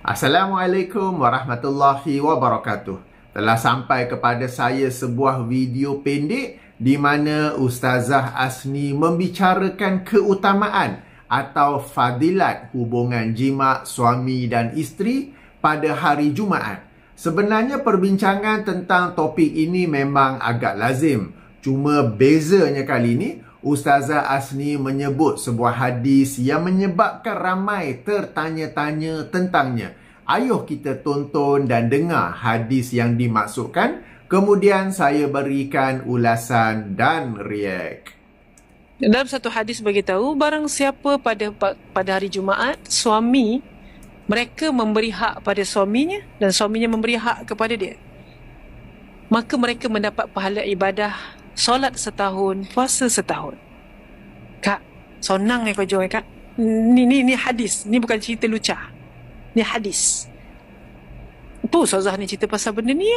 Assalamualaikum warahmatullahi wabarakatuh. Telah sampai kepada saya sebuah video pendek di mana Ustazah Asni membicarakan keutamaan atau fadilat hubungan jima suami dan isteri pada hari Jumaat. Sebenarnya perbincangan tentang topik ini memang agak lazim. Cuma bezanya kali ini, Ustazah Asni menyebut sebuah hadis yang menyebabkan ramai tertanya-tanya tentangnya. Ayuh kita tonton dan dengar hadis yang dimaksudkan. Kemudian saya berikan ulasan dan react. Dalam satu hadis beritahu, barang siapa pada hari Jumaat, suami mereka memberi hak pada suaminya dan suaminya memberi hak kepada dia, maka mereka mendapat pahala ibadah solat setahun, puasa setahun. Kak, sonang kau jual kak. Ni hadis, ni bukan cerita lucah. Ni hadis. Apa Ustazah ni cerita pasal benda ni?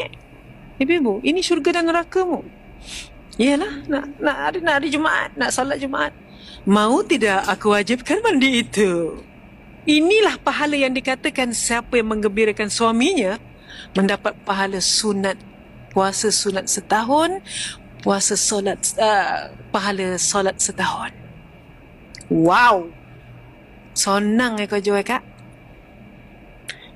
Ibu, ini syurga dan neraka mu. Yalah, nak hari Jumaat, nak solat Jumaat. Mau tidak aku wajibkan mandi itu? Inilah pahala yang dikatakan siapa yang menggembirakan suaminya mendapat pahala sunat puasa sunat setahun, puasa solat pahala solat setahun. Wow. Sonang kau jual kak.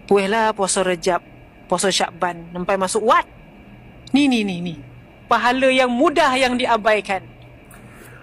Puihlah puasa Rejab, puasa Syakban sampai masuk Wat. Ni. Pahala yang mudah yang diabaikan.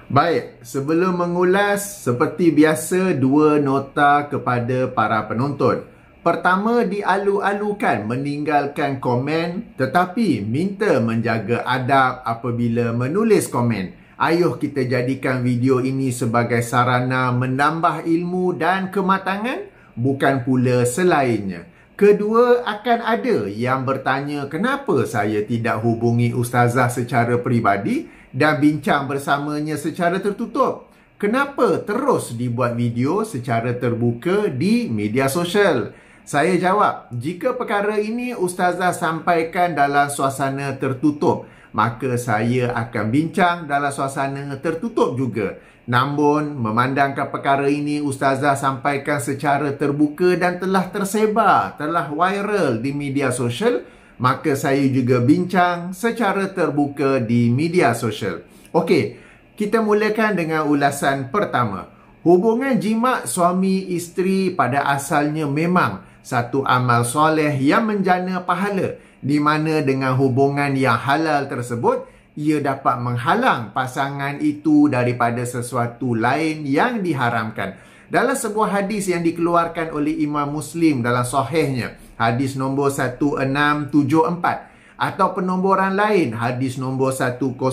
Baik, sebelum mengulas, seperti biasa, dua nota kepada para penonton. Pertama, dialu-alukan meninggalkan komen, tetapi minta menjaga adab apabila menulis komen. Ayuh kita jadikan video ini sebagai sarana menambah ilmu dan kematangan, bukan pula selainnya. Kedua, akan ada yang bertanya kenapa saya tidak hubungi Ustazah secara peribadi dan bincang bersamanya secara tertutup. Kenapa terus dibuat video secara terbuka di media sosial? Saya jawab, jika perkara ini Ustazah sampaikan dalam suasana tertutup, maka saya akan bincang dalam suasana tertutup juga. Namun, memandangkan perkara ini Ustazah sampaikan secara terbuka dan telah tersebar, telah viral di media sosial, maka saya juga bincang secara terbuka di media sosial. Okey, kita mulakan dengan ulasan pertama. Hubungan jima suami isteri pada asalnya memang satu amal soleh yang menjana pahala, di mana dengan hubungan yang halal tersebut, ia dapat menghalang pasangan itu daripada sesuatu lain yang diharamkan. Dalam sebuah hadis yang dikeluarkan oleh Imam Muslim dalam sahihnya, hadis nombor 1674, atau penomboran lain, hadis nombor 1006.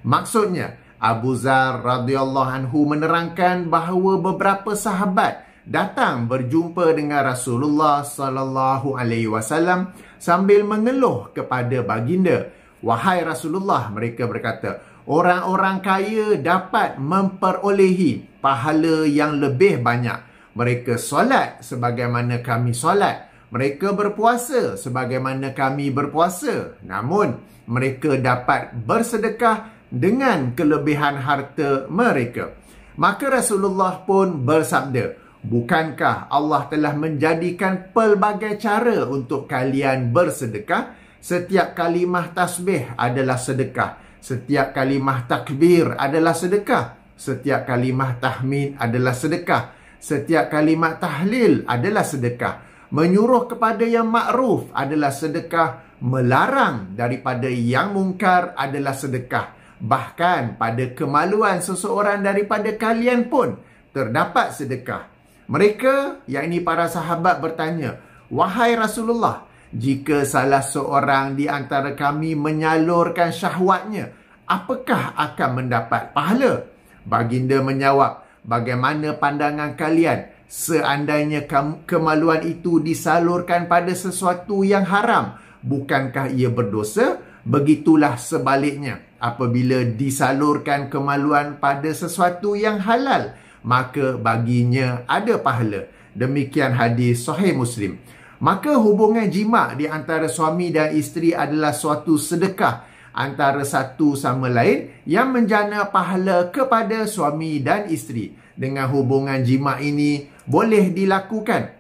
Maksudnya, Abu Zar radhiyallahu anhu menerangkan bahawa beberapa sahabat datang berjumpa dengan Rasulullah sallallahu alaihi wasallam sambil mengeluh kepada baginda. Wahai Rasulullah, mereka berkata, orang-orang kaya dapat memperolehi pahala yang lebih banyak. Mereka solat sebagaimana kami solat. Mereka berpuasa sebagaimana kami berpuasa. Namun, mereka dapat bersedekah dengan kelebihan harta mereka. Maka Rasulullah pun bersabda, bukankah Allah telah menjadikan pelbagai cara untuk kalian bersedekah? Setiap kalimah tasbih adalah sedekah. Setiap kalimah takbir adalah sedekah. Setiap kalimah tahmid adalah sedekah. Setiap kalimah tahlil adalah sedekah. Menyuruh kepada yang makruf adalah sedekah. Melarang daripada yang mungkar adalah sedekah. Bahkan pada kemaluan seseorang daripada kalian pun terdapat sedekah. Mereka, yakni para sahabat, bertanya, wahai Rasulullah, jika salah seorang di antara kami menyalurkan syahwatnya, apakah akan mendapat pahala? Baginda menjawab, bagaimana pandangan kalian seandainya kemaluan itu disalurkan pada sesuatu yang haram? Bukankah ia berdosa? Begitulah sebaliknya, apabila disalurkan kemaluan pada sesuatu yang halal, maka baginya ada pahala. Demikian hadis Sahih Muslim. Maka hubungan jima di antara suami dan isteri adalah suatu sedekah antara satu sama lain yang menjana pahala kepada suami dan isteri. Dengan hubungan jima ini boleh dilakukan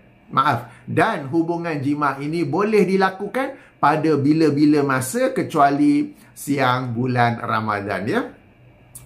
Dan hubungan jima ini boleh dilakukan pada bila-bila masa kecuali siang bulan Ramadan, ya.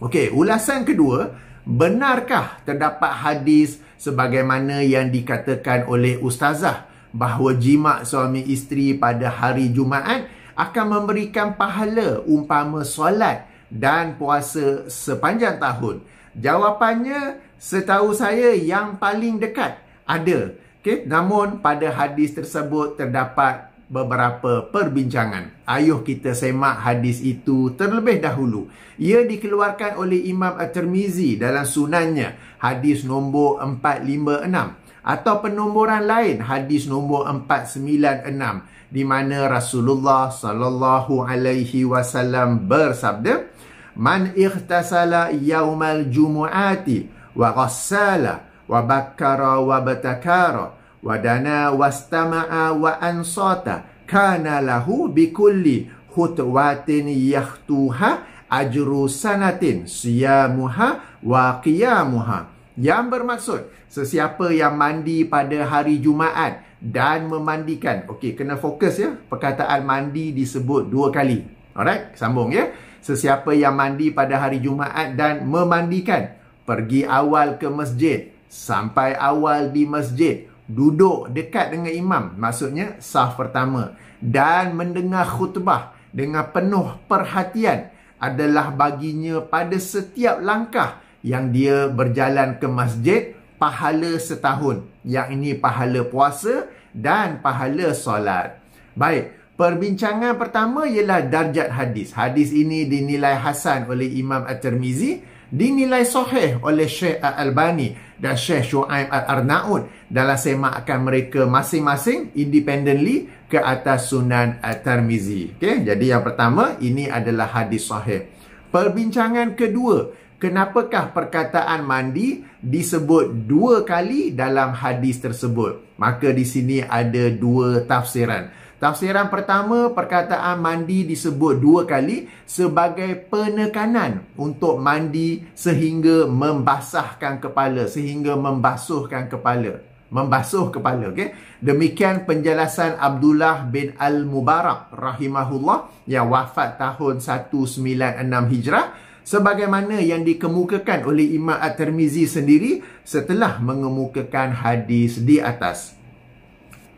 Okey, ulasan kedua, benarkah terdapat hadis sebagaimana yang dikatakan oleh ustazah bahawa jima suami isteri pada hari Jumaat akan memberikan pahala umpama solat dan puasa sepanjang tahun? Jawapannya, setahu saya yang paling dekat ada. Okay? Namun pada hadis tersebut terdapat beberapa perbincangan. Ayuh kita semak hadis itu terlebih dahulu. Ia dikeluarkan oleh Imam At-Tirmizi dalam sunannya, hadis nombor 456. Atau penomboran lain, hadis nombor 496, di mana Rasulullah sallallahu alaihi wasallam bersabda, "Man ightasala yaumal jumu'ati wa ghassala wa bakkara wa batakara wa dana wastama'a wa ansata kana lahu bikulli khutwatin yakhtuha ajru sanatin siyamuha wa qiyamuha." Yang bermaksud, sesiapa yang mandi pada hari Jumaat dan memandikan. Okey, kena fokus, ya. Perkataan mandi disebut 2 kali. Alright, sambung, ya. Sesiapa yang mandi pada hari Jumaat dan memandikan, pergi awal ke masjid, sampai awal di masjid, duduk dekat dengan imam, maksudnya saf pertama, dan mendengar khutbah dengan penuh perhatian, adalah baginya pada setiap langkah yang dia berjalan ke masjid pahala setahun. Yang ini pahala puasa dan pahala solat. Baik, perbincangan pertama ialah darjat hadis. Hadis ini dinilai hasan oleh Imam At-Tirmizi, dinilai sahih oleh Syekh Al-Albani dan Syekh Shu'aib Al-Arnaud dalam semakan mereka masing-masing independently ke atas Sunan At-Tirmizi. Okay? Jadi yang pertama, ini adalah hadis sahih. Perbincangan kedua, kenapakah perkataan mandi disebut 2 kali dalam hadis tersebut? Maka di sini ada 2 tafsiran. Tafsiran pertama, perkataan mandi disebut 2 kali sebagai penekanan untuk mandi sehingga membasahkan kepala, sehingga membasuhkan kepala. Membasuh kepala, okey. Demikian penjelasan Abdullah bin Al-Mubarak rahimahullah yang wafat tahun 196 Hijrah, sebagaimana yang dikemukakan oleh Imam At-Tirmizi sendiri setelah mengemukakan hadis di atas.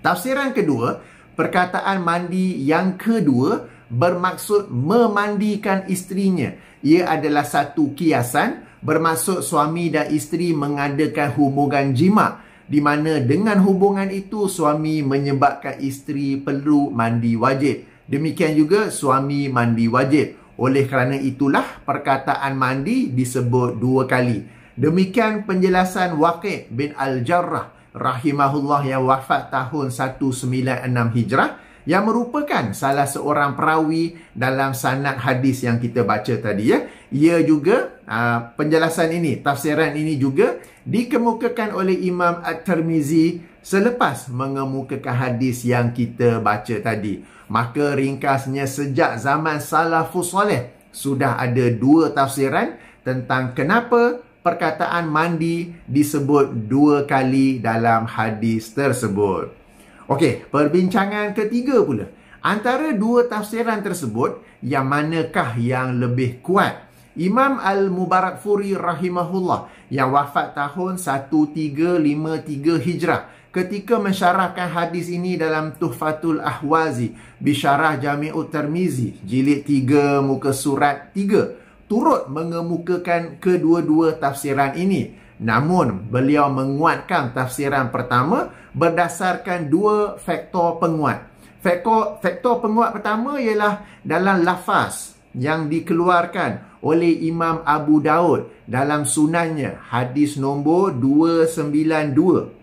Tafsiran kedua, perkataan mandi yang kedua bermaksud memandikan isterinya. Ia adalah satu kiasan, bermaksud suami dan isteri mengadakan hubungan jima, di mana dengan hubungan itu suami menyebabkan isteri perlu mandi wajib. Demikian juga suami mandi wajib. Oleh kerana itulah perkataan mandi disebut 2 kali. Demikian penjelasan Waqi' bin Al-Jarrah rahimahullah yang wafat tahun 196 Hijrah, yang merupakan salah seorang perawi dalam sanad hadis yang kita baca tadi, ya. Ia juga penjelasan ini, tafsiran ini juga dikemukakan oleh Imam At-Tirmizi selepas mengemukakan hadis yang kita baca tadi. Maka ringkasnya, sejak zaman salafus soleh sudah ada 2 tafsiran tentang kenapa perkataan mandi disebut 2 kali dalam hadis tersebut. Okey, perbincangan ketiga pula. Antara 2 tafsiran tersebut, yang manakah yang lebih kuat? Imam Al-Mubarakfuri rahimahullah yang wafat tahun 1353 Hijrah, ketika mensyarahkan hadis ini dalam Tuhfatul Ahwazi Bisyarah Jami'ut Tirmizi jilid 3 muka surat 3, turut mengemukakan kedua-dua tafsiran ini. Namun beliau menguatkan tafsiran pertama berdasarkan 2 faktor penguat. Faktor penguat pertama ialah dalam lafaz yang dikeluarkan oleh Imam Abu Daud dalam sunannya, hadis nombor 292.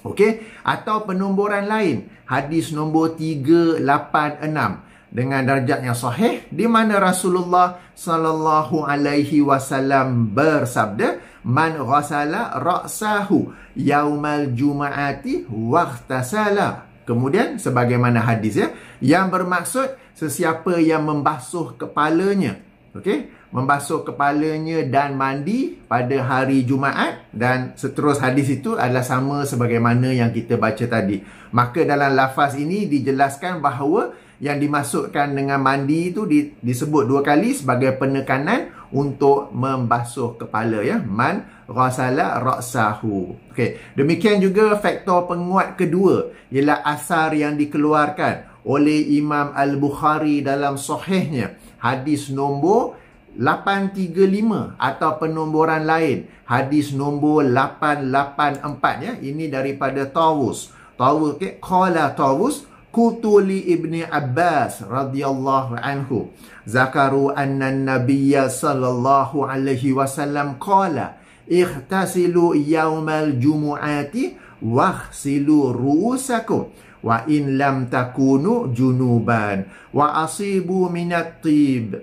Okey, atau penomboran lain, hadis nombor 386 dengan darjat yang sahih, di mana Rasulullah sallallahu alaihi wasallam bersabda, "Man ghasala ra'sahu yaumal jum'ati waghtasala." Kemudian sebagaimana hadis, ya, yang bermaksud sesiapa yang membasuh kepalanya Okey, membasuh kepalanya dan mandi pada hari Jumaat, dan seterus hadis itu adalah sama sebagaimana yang kita baca tadi. Maka dalam lafaz ini dijelaskan bahawa yang dimasukkan dengan mandi itu disebut 2 kali sebagai penekanan untuk membasuh kepala, ya. Man ghasala ra'sahu. Okey, demikian juga faktor penguat kedua ialah asar yang dikeluarkan oleh Imam Al-Bukhari dalam sahihnya, hadis nombor 835 atau penomboran lain hadis nombor 884, ya. Ini daripada Tawus. Okey, qala Tawus qutuli Ibni Abbas radhiyallahu anhu zakaru anna an-nabiyya sallallahu alaihi wasallam qala ightasilu yaumal jumu'ati waghsilu ru'usakum wa in lam takunu junuban wa asibu minat tib.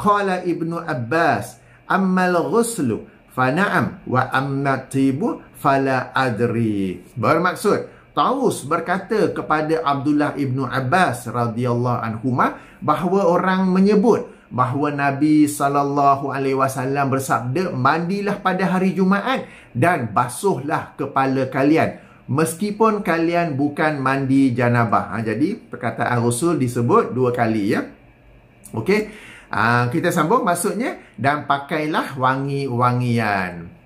Qala Ibnu Abbas ammal ghuslu fa na'am wa amma tibu fala adri. Bermaksud Tawus berkata kepada Abdullah Ibnu Abbas radhiyallahu anhuma bahawa orang menyebut bahawa Nabi SAW bersabda, mandilah pada hari Jumaat dan basuhlah kepala kalian meskipun kalian bukan mandi janabah. Jadi perkataan Rasul disebut 2 kali, ya. Okey, kita sambung, maksudnya dan pakailah wangi-wangian.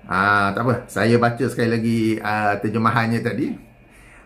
Tak apa, saya baca sekali lagi terjemahannya tadi.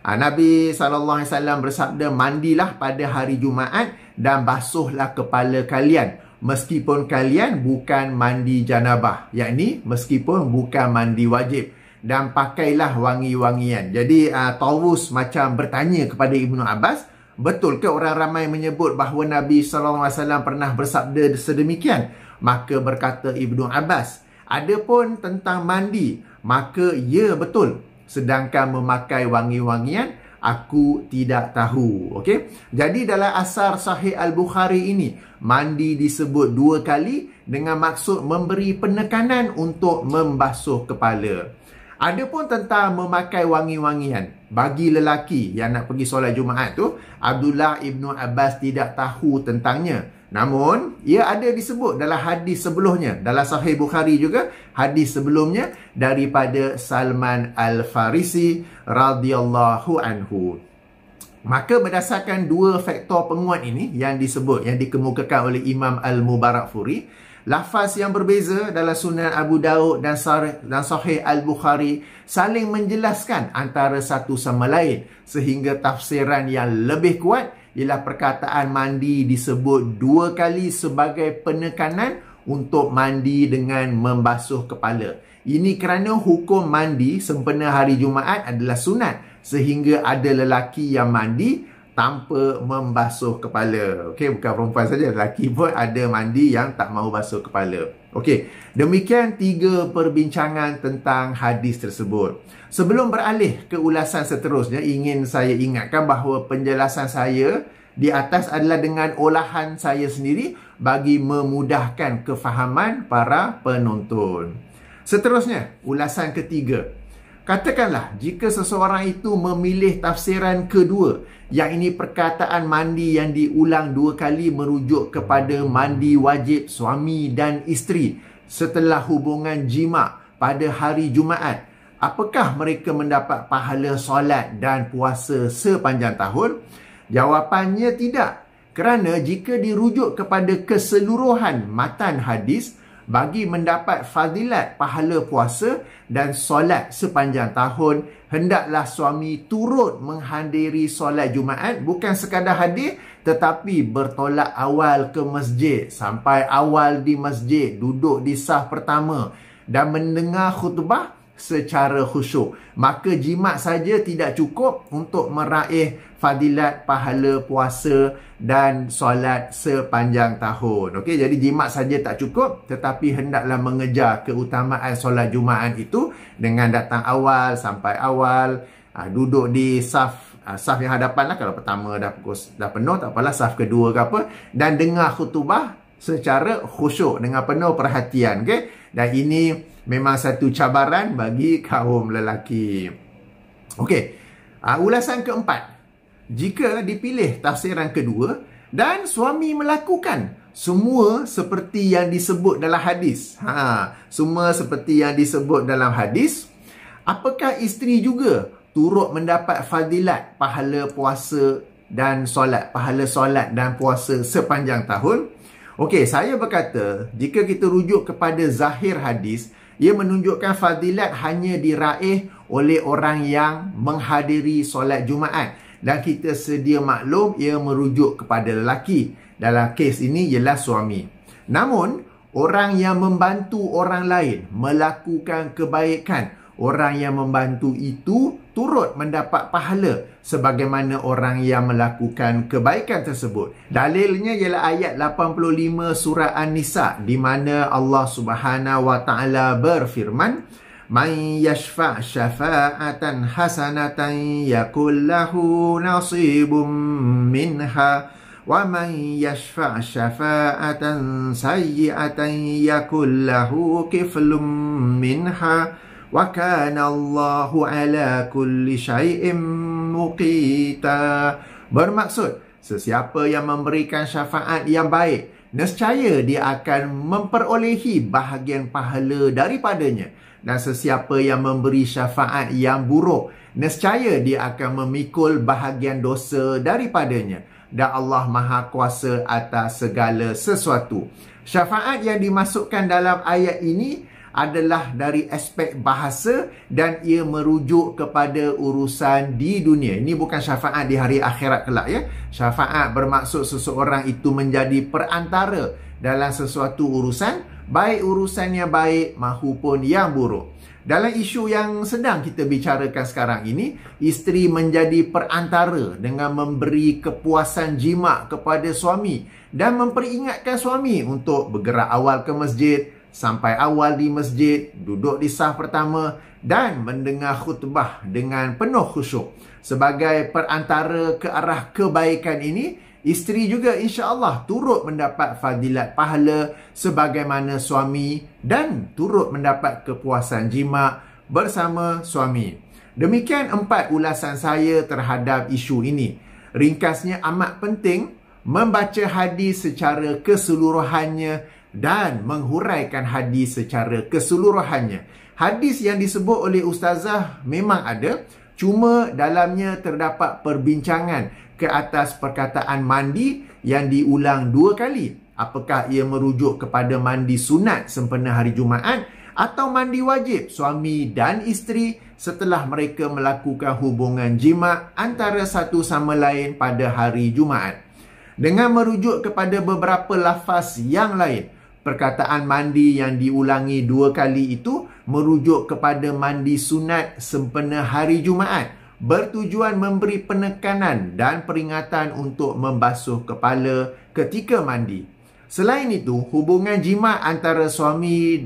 Nabi SAW bersabda, mandilah pada hari Jumaat dan basuhlah kepala kalian meskipun kalian bukan mandi janabah, yakni meskipun bukan mandi wajib, dan pakailah wangi-wangian. Jadi Tawus macam bertanya kepada Ibnu Abbas, betul ke orang ramai menyebut bahawa Nabi SAW pernah bersabda sedemikian? Maka berkata Ibnu Abbas, adapun tentang mandi, maka ya betul. Sedangkan memakai wangi-wangian, aku tidak tahu. Okey. Jadi dalam asar Sahih Al-Bukhari ini, mandi disebut 2 kali dengan maksud memberi penekanan untuk membasuh kepala. Adapun tentang memakai wangi-wangian bagi lelaki yang nak pergi solat Jumaat tu, Abdullah Ibnu Abbas tidak tahu tentangnya. Namun, ia ada disebut dalam hadis sebelumnya. Dalam Sahih Bukhari juga, hadis sebelumnya daripada Salman Al-Farisi radhiyallahu anhu. Maka berdasarkan 2 faktor penguat ini yang disebut, yang dikemukakan oleh Imam Al-Mubarakfuri, lafaz yang berbeza dalam Sunan Abu Daud dan Sahih Al-Bukhari saling menjelaskan antara satu sama lain, sehingga tafsiran yang lebih kuat ialah perkataan mandi disebut 2 kali sebagai penekanan untuk mandi dengan membasuh kepala. Ini kerana hukum mandi sempena hari Jumaat adalah sunat, sehingga ada lelaki yang mandi tanpa membasuh kepala. Okey, bukan perempuan saja, lelaki pun ada mandi yang tak mahu basuh kepala. Okey, demikian 3 perbincangan tentang hadis tersebut. Sebelum beralih ke ulasan seterusnya, ingin saya ingatkan bahawa penjelasan saya di atas adalah dengan olahan saya sendiri bagi memudahkan kefahaman para penonton. Seterusnya, ulasan ketiga. Katakanlah jika seseorang itu memilih tafsiran kedua, yang ini perkataan mandi yang diulang 2 kali merujuk kepada mandi wajib suami dan isteri setelah hubungan jima pada hari Jumaat, apakah mereka mendapat pahala solat dan puasa sepanjang tahun? Jawapannya tidak. Kerana jika dirujuk kepada keseluruhan matan hadis, bagi mendapat fadilat pahala puasa dan solat sepanjang tahun, hendaklah suami turut menghadiri solat Jumaat, bukan sekadar hadir tetapi bertolak awal ke masjid, sampai awal di masjid, duduk di saf pertama dan mendengar khutbah secara khusyuk. Maka jimat saja tidak cukup untuk meraih fadilat pahala puasa dan solat sepanjang tahun. Okey, jadi jimat saja tak cukup, tetapi hendaklah mengejar keutamaan solat Jumaat itu dengan datang awal sampai awal, duduk di saf yang hadapan lah. Kalau pertama dah penuh, tak apalah, saf kedua ke apa, dan dengar khutbah secara khusyuk dengan penuh perhatian. Okey, dan ini memang satu cabaran bagi kaum lelaki. Okey, ulasan keempat. Jika dipilih tafsiran kedua dan suami melakukan semua seperti yang disebut dalam hadis. Semua seperti yang disebut dalam hadis. Apakah isteri juga turut mendapat fadilat pahala puasa dan solat, pahala solat dan puasa sepanjang tahun? Okey, saya berkata, jika kita rujuk kepada zahir hadis, ia menunjukkan fadilat hanya diraih oleh orang yang menghadiri solat Jumaat. Dan kita sedia maklum, ia merujuk kepada lelaki. Dalam kes ini ialah suami. Namun, orang yang membantu orang lain melakukan kebaikan, orang yang membantu itu turut mendapat pahala sebagaimana orang yang melakukan kebaikan tersebut. Dalilnya ialah ayat 85 surah An-Nisa, di mana Allah Subhanahu wa taala berfirman, "Man yashfa' syafa'atan hasanatan yakul lahu nasibum minha wa man yashfa' syafa'atan sayyi'atan yakul lahu kiflum minha wa kana Allahu ala kulli syai'in muqita." Bermaksud, sesiapa yang memberikan syafaat yang baik, nescaya dia akan memperolehi bahagian pahala daripadanya. Dan sesiapa yang memberi syafaat yang buruk, nescaya dia akan memikul bahagian dosa daripadanya. Dan Allah Maha Kuasa atas segala sesuatu. Syafaat yang dimasukkan dalam ayat ini adalah dari aspek bahasa dan ia merujuk kepada urusan di dunia. Ini bukan syafaat di hari akhirat kelak, ya. Syafaat bermaksud seseorang itu menjadi perantara dalam sesuatu urusan, baik urusan yang baik maupun yang buruk. Dalam isu yang sedang kita bicarakan sekarang ini, isteri menjadi perantara dengan memberi kepuasan jima kepada suami dan memperingatkan suami untuk bergerak awal ke masjid, sampai awal di masjid, duduk di saf pertama dan mendengar khutbah dengan penuh khusyuk. Sebagai perantara ke arah kebaikan ini, isteri juga insya-Allah turut mendapat fadilat pahala sebagaimana suami dan turut mendapat kepuasan jima bersama suami. Demikian 4 ulasan saya terhadap isu ini. Ringkasnya, amat penting membaca hadis secara keseluruhannya dan menghuraikan hadis secara keseluruhannya. Hadis yang disebut oleh ustazah memang ada, cuma dalamnya terdapat perbincangan ke atas perkataan mandi yang diulang 2 kali. Apakah ia merujuk kepada mandi sunat sempena hari Jumaat atau mandi wajib suami dan isteri setelah mereka melakukan hubungan jima antara satu sama lain pada hari Jumaat. Dengan merujuk kepada beberapa lafaz yang lain, perkataan mandi yang diulangi 2 kali itu merujuk kepada mandi sunat sempena hari Jumaat, bertujuan memberi penekanan dan peringatan untuk membasuh kepala ketika mandi. Selain itu, hubungan jima antara suami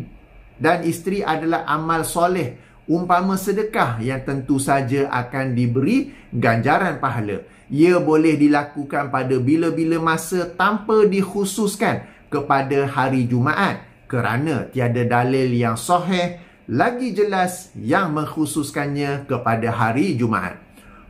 dan isteri adalah amal soleh, umpama sedekah yang tentu saja akan diberi ganjaran pahala. Ia boleh dilakukan pada bila-bila masa tanpa dikhususkan kepada hari Jumaat kerana tiada dalil yang sahih lagi jelas yang mengkhususkannya kepada hari Jumaat.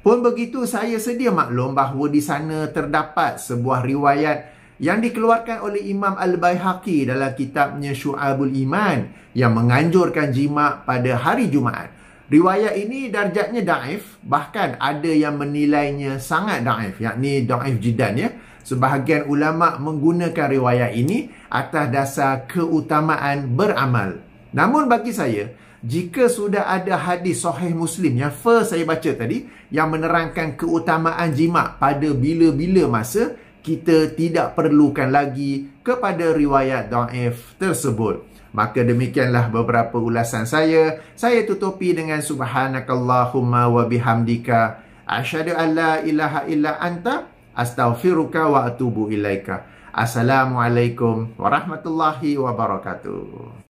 Pun begitu, saya sedia maklum bahawa di sana terdapat sebuah riwayat yang dikeluarkan oleh Imam Al-Baihaqi dalam kitabnya Syu'abul Iman yang menganjurkan jima pada hari Jumaat. Riwayat ini darjatnya daif, bahkan ada yang menilainya sangat daif, yakni daif jiddan, ya. Sebahagian ulama menggunakan riwayat ini atas dasar keutamaan beramal. Namun bagi saya, jika sudah ada hadis sahih Muslim yang first saya baca tadi, yang menerangkan keutamaan jima pada bila-bila masa, kita tidak perlukan lagi kepada riwayat daif tersebut. Maka demikianlah beberapa ulasan saya. Saya tutupi dengan subhanakallahumma wa bihamdika asyhadu an la ilaha illa anta astaghfiruka wa atubu ilaika. Assalamualaikum warahmatullahi wabarakatuh.